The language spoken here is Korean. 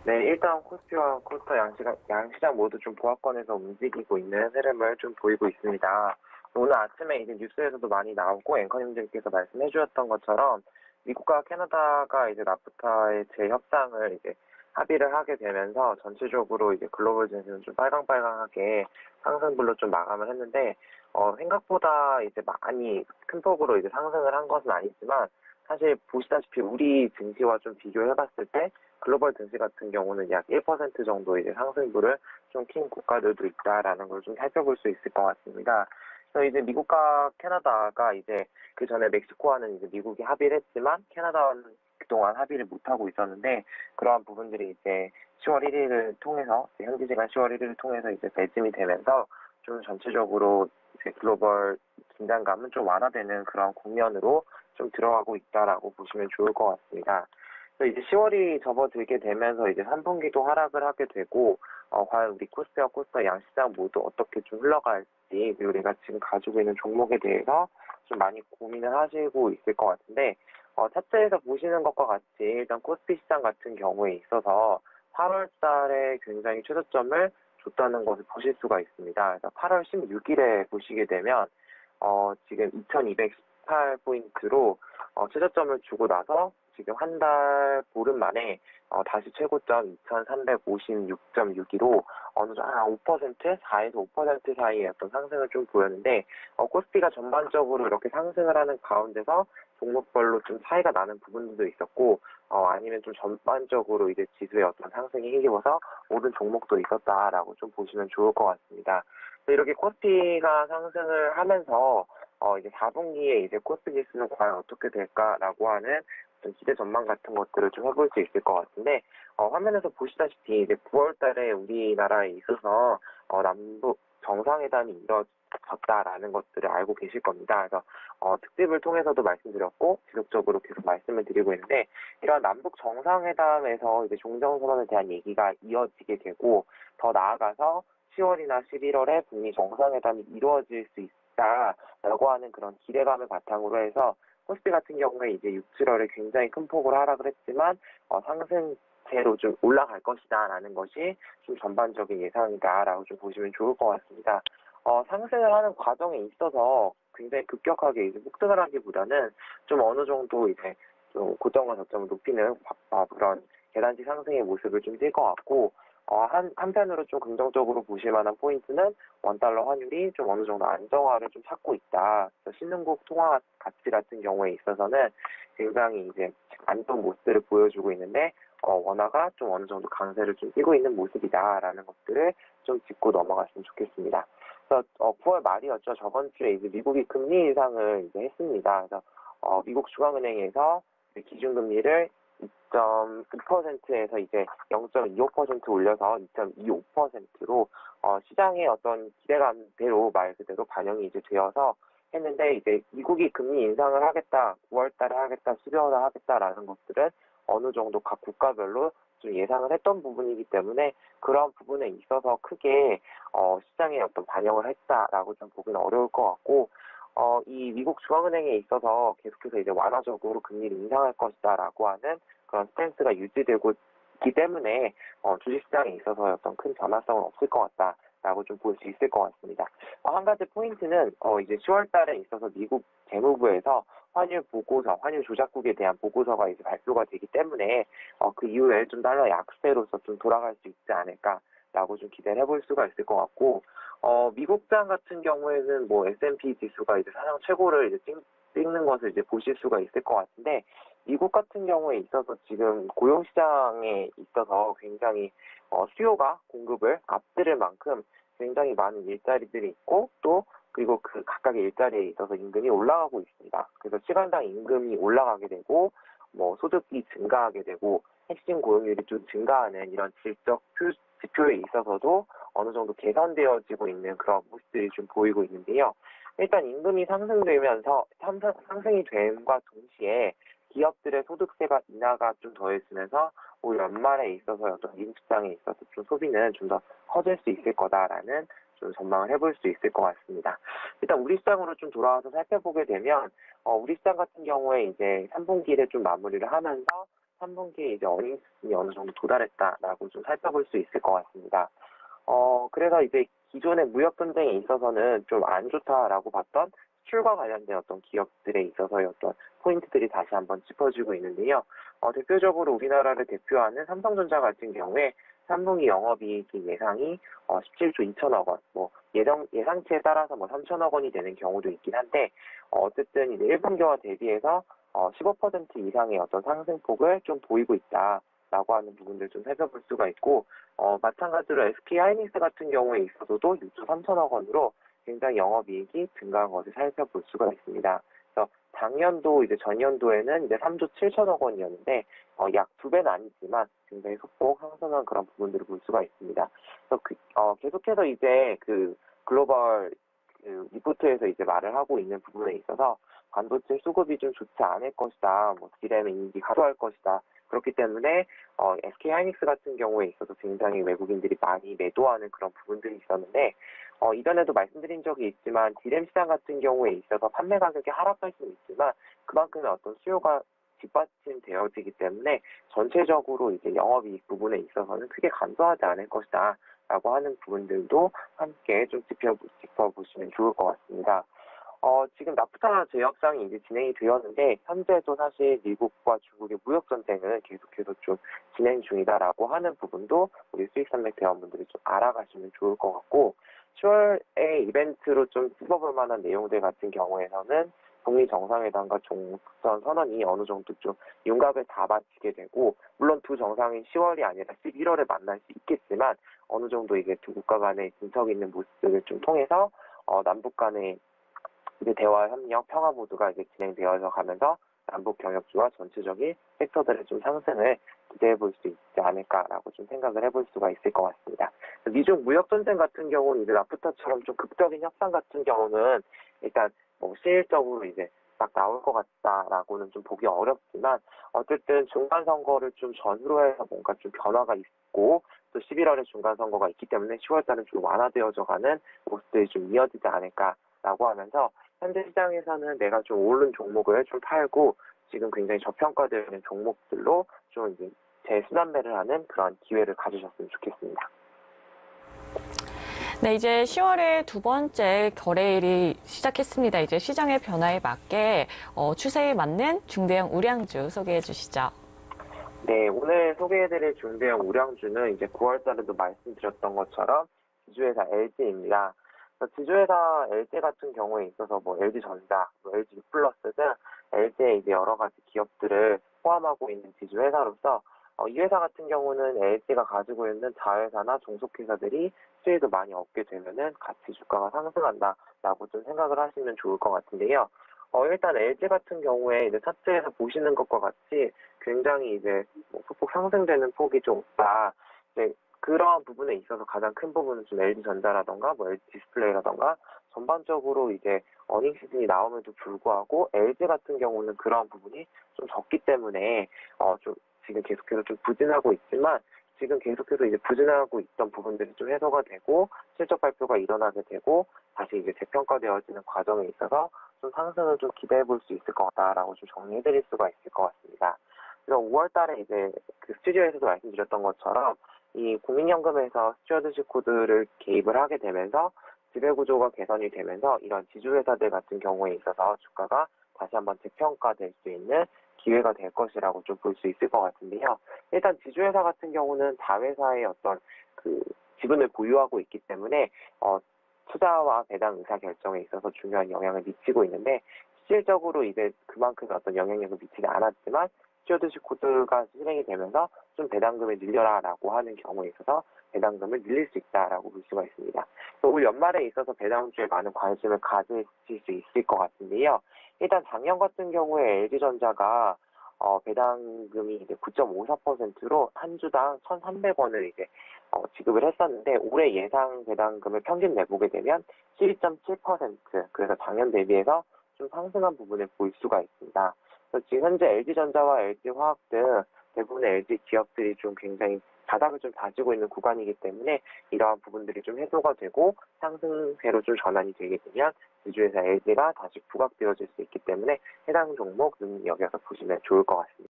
네, 일단 코스피와 코스닥 양시장 모두 좀 보합권에서 움직이고 있는 흐름을 좀 보이고 있습니다. 오늘 아침에 이제 뉴스에서도 많이 나오고 앵커님들께서 말씀해 주셨던 것처럼 미국과 캐나다가 이제 나프타의 재협상을 이제 합의를 하게 되면서 전체적으로 이제 글로벌 증시는 좀 빨강빨강하게 상승분로 좀 마감을 했는데, 생각보다 이제 많이 큰 폭으로 이제 상승을 한 것은 아니지만, 사실 보시다시피 우리 증시와 좀 비교해 봤을 때 글로벌 증시 같은 경우는 약 1% 정도 이제 상승률을 좀 킨 국가들도 있다라는 걸 좀 살펴볼 수 있을 것 같습니다. 그래서 이제 미국과 캐나다가 이제 그 전에 멕시코와는 이제 미국이 합의를 했지만 캐나다와는 그동안 합의를 못하고 있었는데, 그러한 부분들이 이제 10월 1일을 통해서, 현지 시간 10월 1일을 통해서 이제 매짐이 되면서 좀 전체적으로 이제 글로벌 긴장감은 좀 완화되는 그런 국면으로 좀 들어가고 있다라고 보시면 좋을 것 같습니다. 그래서 이제 10월이 접어들게 되면서 이제 3분기도 하락을 하게 되고, 과연 우리 코스피와 코스닥 양시장 모두 어떻게 좀 흘러갈지, 그리고 우리가 지금 가지고 있는 종목에 대해서 좀 많이 고민을 하시고 있을 것 같은데, 차트에서 보시는 것과 같이 일단 코스피 시장 같은 경우에 있어서 8월 달에 굉장히 최저점을 줬다는 것을 보실 수가 있습니다. 그래서 8월 16일에 보시게 되면, 지금 2218포인트로 최저점을 주고 나서 지금 한 달 보름 만에 다시 최고점 2356.62로 어느 정도 한 5%, 4에서 5% 사이의 어떤 상승을 좀 보였는데, 코스피가 전반적으로 이렇게 상승을 하는 가운데서 종목별로 좀 차이가 나는 부분들도 있었고, 아니면 좀 전반적으로 이제 지수의 어떤 상승에 힘입어서 오른 종목도 있었다라고 좀 보시면 좋을 것 같습니다. 이렇게 코스피가 상승을 하면서 이제 4분기에 이제 코스피 지수는 과연 어떻게 될까라고 하는 좀 기대 전망 같은 것들을 좀 해볼 수 있을 것 같은데, 화면에서 보시다시피 이제 9월 달에 우리나라에 있어서 남북 정상회담이 이루어졌다라는 것들을 알고 계실 겁니다. 그래서 특집을 통해서도 말씀드렸고 지속적으로 계속 말씀을 드리고 있는데, 이런 남북 정상회담에서 이제 종전선언에 대한 얘기가 이어지게 되고, 더 나아가서 10월이나 11월에 북미 정상회담이 이루어질 수 있다라고 하는 그런 기대감을 바탕으로 해서 코스피 같은 경우에 이제 6, 7월에 굉장히 큰 폭으로 하락을 했지만 상승세로 좀 올라갈 것이다라는 것이 좀 전반적인 예상이다라고 좀 보시면 좋을 것 같습니다. 상승을 하는 과정에 있어서 굉장히 급격하게 이제 폭등을 하기보다는 좀 어느 정도 이제 좀 고점과 저점을 높이는 그런 계단식 상승의 모습을 좀 띌 것 같고, 한편으로 좀 긍정적으로 보실 만한 포인트는 원달러 환율이 좀 어느 정도 안정화를 좀 찾고 있다. 그래서 신흥국 통화 가치 같은 경우에 있어서는 굉장히 이제 안 좋은 모습들을 보여주고 있는데, 원화가 좀 어느 정도 강세를 좀 띠고 있는 모습이다라는 것들을 좀 짚고 넘어갔으면 좋겠습니다. 그래서 9월 말이었죠. 저번 주에 이제 미국이 금리 인상을 이제 했습니다. 그래서 미국 중앙은행에서 기준금리를 2.9%에서 이제 0.25% 올려서 2.25%로 시장의 어떤 기대감대로 말 그대로 반영이 이제 되어서 했는데, 이제 미국이 금리 인상을 하겠다, 9월 달에 하겠다, 12월에 하겠다라는 것들은 어느 정도 각 국가별로 좀 예상을 했던 부분이기 때문에 그런 부분에 있어서 크게 시장에 어떤 반영을 했다라고 좀 보기는 어려울 것 같고, 이 미국 중앙은행에 있어서 계속해서 이제 완화적으로 금리를 인상할 것이다라고 하는 그런 스탠스가 유지되고 있기 때문에 주식시장에 있어서 어떤 큰 변화성은 없을 것 같다라고 좀 볼 수 있을 것 같습니다. 한 가지 포인트는 이제 10월 달에 있어서 미국 재무부에서 환율 보고서, 환율 조작국에 대한 보고서가 이제 발표가 되기 때문에 그 이후에 좀 달러 약세로서 좀 돌아갈 수 있지 않을까라고 좀 기대를 해볼 수가 있을 것 같고, 미국장 같은 경우에는 뭐 S&P 지수가 이제 사상 최고를 이제 찍는 것을 이제 보실 수가 있을 것 같은데, 미국 같은 경우에 있어서 지금 고용 시장에 있어서 굉장히 수요가 공급을 앞지를 만큼 굉장히 많은 일자리들이 있고, 또 그리고 그 각각의 일자리에 있어서 임금이 올라가고 있습니다. 그래서 시간당 임금이 올라가게 되고, 뭐 소득이 증가하게 되고, 핵심 고용률이 좀 증가하는 이런 질적 지표에 있어서도 어느 정도 개선되어지고 있는 그런 모습들이 좀 보이고 있는데요. 일단 임금이 상승되면서 상승이 됨과 동시에 기업들의 소득세가 인하가 좀 더해지면서 올 연말에 있어서 어떤 미국 시장에 있어서 좀 소비는 좀 더 커질 수 있을 거다라는 좀 전망을 해볼 수 있을 것 같습니다. 일단 우리 시장으로 좀 돌아와서 살펴보게 되면 우리 시장 같은 경우에 이제 3분기를 좀 마무리를 하면서 3분기에 이제 어닝 수준이 어느 정도 도달했다라고 좀 살펴볼 수 있을 것 같습니다. 그래서 이제 기존의 무역 전쟁에 있어서는 좀 안 좋다라고 봤던 수출과 관련된 어떤 기업들에 있어서의 어떤 포인트들이 다시 한번 짚어지고 있는데요. 대표적으로 우리나라를 대표하는 삼성전자 같은 경우에 3분기 영업이익이 예상이 17조 2천억 원, 뭐 예상치에 따라서 뭐 3천억 원이 되는 경우도 있긴 한데, 어쨌든 이제 1분기와 대비해서 15% 이상의 어떤 상승폭을 좀 보이고 있다라고 하는 부분들 좀 살펴볼 수가 있고, 마찬가지로 SK 하이닉스 같은 경우에 있어서도 6조 3천억 원으로 굉장히 영업이익이 증가한 것을 살펴볼 수가 있습니다. 그래서 작년도 이제 전년도에는 이제 3조 7천억 원이었는데 약 2배는 아니지만 굉장히 소폭 상승한 그런 부분들을 볼 수가 있습니다. 그래서 계속해서 이제 그 글로벌 그 리포트에서 이제 말을 하고 있는 부분에 있어서 반도체 수급이 좀 좋지 않을 것이다. 뭐 디램의 인기 감소할 것이다. 그렇기 때문에 SK 하이닉스 같은 경우에 있어서 굉장히 외국인들이 많이 매도하는 그런 부분들이 있었는데 이전에도 말씀드린 적이 있지만 디램 시장 같은 경우에 있어서 판매 가격이 하락할 수는 있지만 그만큼의 어떤 수요가 뒷받침되어지기 때문에 전체적으로 이제 영업이익 부분에 있어서는 크게 감소하지 않을 것이다 라고 하는 부분들도 함께 좀 짚어보시면 좋을 것 같습니다. 지금 나프타 제협상이 이제 진행이 되었는데, 현재도 사실 미국과 중국의 무역 전쟁은 계속해서 좀 진행 중이다라고 하는 부분도 우리 수익산맥 대원분들이 좀 알아가시면 좋을 것 같고, 10월에 이벤트로 좀 찝어볼 만한 내용들 같은 경우에는 북미 정상회담과 종전 선언이 어느 정도 좀 윤곽을 잡아치게 되고, 물론 두 정상이 10월이 아니라 11월에 만날 수 있겠지만, 어느 정도 이제 두 국가 간의 진척 있는 모습들을 좀 통해서, 남북 간의 이제 대화, 협력, 평화 모두가 이제 진행되어서 가면서 남북 경협주와 전체적인 섹터들의 좀 상승을 기대해 볼 수 있지 않을까라고 좀 생각을 해볼 수가 있을 것 같습니다. 미중 무역 전쟁 같은 경우는 이제 나프타처럼 좀 극적인 협상 같은 경우는 일단 뭐 실질적으로 이제 딱 나올 것 같다라고는 좀 보기 어렵지만 어쨌든 중간 선거를 좀 전후로 해서 뭔가 좀 변화가 있고 또 11월에 중간 선거가 있기 때문에 10월 달은 좀 완화되어져 가는 모습들이 좀 이어지지 않을까라고 하면서 현재 시장에서는 내가 좀 오른 종목을 좀 팔고 지금 굉장히 저평가되어 있는 종목들로 좀 이제 재순환매를 하는 그런 기회를 가지셨으면 좋겠습니다. 네, 이제 10월에 두 번째 거래일이 시작했습니다. 이제 시장의 변화에 맞게 추세에 맞는 중대형 우량주 소개해 주시죠. 네, 오늘 소개해드릴 중대형 우량주는 이제 9월 달에도 말씀드렸던 것처럼 지주회사 LG입니다. 지주회사 LG 같은 경우에 있어서 뭐 LG전자, 뭐 LG 플러스 등 LG의 이제 여러 가지 기업들을 포함하고 있는 지주회사로서 이 회사 같은 경우는 LG가 가지고 있는 자회사나 종속회사들이 수익을 많이 얻게 되면은 같이 주가가 상승한다라고 좀 생각을 하시면 좋을 것 같은데요. 일단 LG 같은 경우에 이제 차트에서 보시는 것과 같이 굉장히 이제 뭐 소폭 상승되는 폭이 좀 없다. 이제 그런 부분에 있어서 가장 큰 부분은 좀 LG전자라던가 뭐 LG 디스플레이라던가 전반적으로 이제 어닝 시즌이 나옴에도 불구하고 LG 같은 경우는 그런 부분이 좀 적기 때문에 좀 지금 계속해서 좀 부진하고 있지만 지금 계속해서 이제 부진하고 있던 부분들이 좀 해소가 되고 실적 발표가 일어나게 되고 다시 이제 재평가되어지는 과정에 있어서 좀 상승을 좀 기대해 볼 수 있을 것 같다라고 좀 정리해 드릴 수가 있을 것 같습니다. 그래서 5월 달에 이제 그 스튜디오에서도 말씀드렸던 것처럼 이 국민연금에서 스튜어드십 코드를 개입을 하게 되면서 지배구조가 개선이 되면서 이런 지주회사들 같은 경우에 있어서 주가가 다시 한번 재평가될 수 있는 기회가 될 것이라고 좀 볼 수 있을 것 같은데요. 일단 지주회사 같은 경우는 자회사의 어떤 그 지분을 보유하고 있기 때문에 투자와 배당 의사 결정에 있어서 중요한 영향을 미치고 있는데 실질적으로 이제 그만큼 어떤 영향력을 미치지 않았지만 스튜어드십 코드가 실행이 되면서 좀 배당금을 늘려라라고 하는 경우에 있어서 배당금을 늘릴 수 있다라고 볼 수가 있습니다. 올 연말에 있어서 배당주에 많은 관심을 가지실 수 있을 것 같은데요. 일단 작년 같은 경우에 LG전자가 배당금이 이제 9.54%로 한 주당 1,300원을 이제 지급을 했었는데 올해 예상 배당금을 평균 내보게 되면 12.7% 그래서 작년 대비해서 좀 상승한 부분을 볼 수가 있습니다. 그래서 지금 현재 LG전자와 LG화학 등 대부분의 LG 기업들이 좀 굉장히 바닥을 좀 다지고 있는 구간이기 때문에 이러한 부분들이 좀 해소가 되고 상승세로 좀 전환이 되게 되면 지주회사 LG가 다시 부각되어질 수 있기 때문에 해당 종목 눈여겨서 보시면 좋을 것 같습니다.